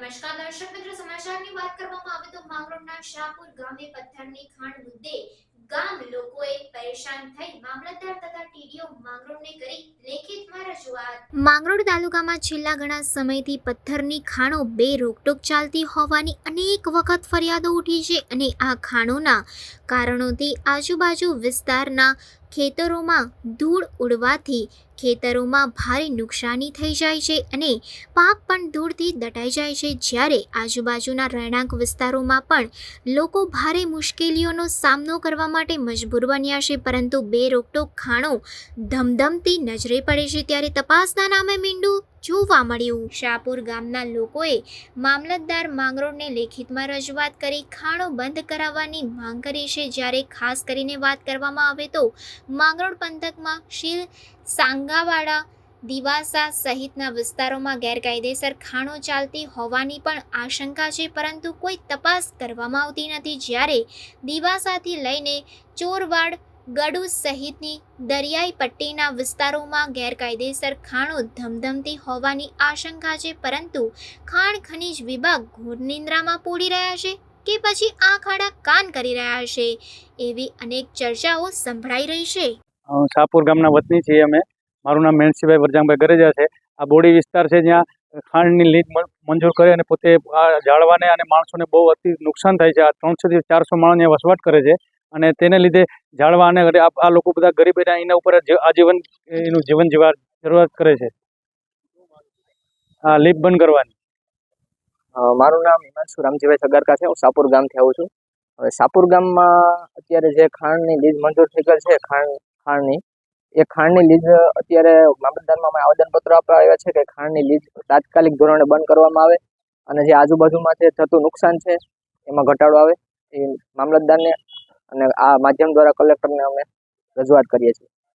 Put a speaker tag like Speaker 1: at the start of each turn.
Speaker 1: નમસ્કાર દર્શક મિત્રો, સમાચારની વાત કરવામાં આવે તો માંગરોળના શાહપુર ગામે પથ્થરની ખાણ મુદ્દે ગામ લોકોએ પરેશાન થઈ મામલતદાર તથા ટીડીઓ માંગરોળને કરી લેખિતમાં રજૂઆત। માંગરોળ તાલુકામાં છેલ્લા ઘણા સમયથી પથ્થરની ખાણો બે રોકટોક ચાલતી હોવાની અનેક વખત ફરિયાદો ઉઠી છે અને આ ખાણોના કારણોથી આજુબાજુ વિસ્તારના ખેતરોમાં ધૂળ ઉડવાથી ખેતરોમાં ભારે નુકસાની થઈ જાય છે અને પાક પણ ધૂળથી દટાઈ જાય છે, જ્યારે આજુબાજુના રહેણાંક વિસ્તારોમાં પણ લોકો ભારે મુશ્કેલીઓનો સામનો કરવા માટે મજબૂર બન્યા છે। પરંતુ બે રોકટોક ખાણો ધમધમતી નજરે પડે છે ત્યારે તપાસના નામે મીંડું જોવા મળ્યું। શાહપુર ગામના લોકોએ મામલતદાર માંગરોળને લેખિતમાં રજૂઆત કરી ખાણો બંધ કરાવવાની માંગ કરી છે, જ્યારે ખાસ કરીને વાત કરવામાં આવે તો માંગરોળ પંથકમાં શીલ, સાંગાવાડા, દિવાસા સહિતના વિસ્તારોમાં ગેરકાયદેસર ખાણો ચાલતી હોવાની પણ આશંકા છે, પરંતુ કોઈ તપાસ કરવામાં આવતી નથી। જ્યારે દિવાસાથી લઈને ચોરવાડ, ગડુ સહિતની દરિયાઈ પટ્ટીના વિસ્તારોમાં ગેરકાયદેસર ખાણો ધમધમતી હોવાની આશંકા છે, પરંતુ ખાણ ખનીજ વિભાગ ઘોર નિંદ્રામાં પોડી રહ્યા છે કે પછી આ ખાડા કાન કરી રહ્યા છે, એવી અનેક ચર્ચાઓ સંભળાઈ રહી છે।
Speaker 2: શાહપુર ગામના વતની છીએ અમે। મારું નામ મેણસીભાઈ વરજાંગભાઈ ગરેજા છે। આ બોડી વિસ્તાર છે જ્યાં ખાંડની લીજ મંજૂર કરે અને પોતે આ ઝાડવાને અને માણસોને બહુ અતિ નુકસાન થાય છે। આ 300 થી 400 માણસ અહીંયા વસવાટ કરે છે અને તેને લીધે ઝાડવા અને આ લોકો બધા ગરીબ એના ઉપર આજીવન એનું જીવન જીવવા જરૂરત કરે છે। આ લીપ બંધ કરવાની।
Speaker 3: મારું નામ હિમાંશુ રામજીભાઈ સગારકા છે। હું શાહપુર ગામથી આવું છું। હવે શાહપુર ગામમાં અત્યારે જે ખાંડની લીજ મંજૂર થઈ ગઈ છે ખાંડની લીજ અત્યારે મામલતદારમાં અમે આવેદનપત્ર આપવા આવ્યા છે કે ખાંડની લીજ તાત્કાલિક ધોરણે બંધ કરવામાં આવે અને જે આજુબાજુમાં જે થતું નુકસાન છે એમાં ઘટાડો આવે એ મામલતદારને અને આ માધ્યમ દ્વારા કલેક્ટરને અમે રજૂઆત કરીએ છીએ।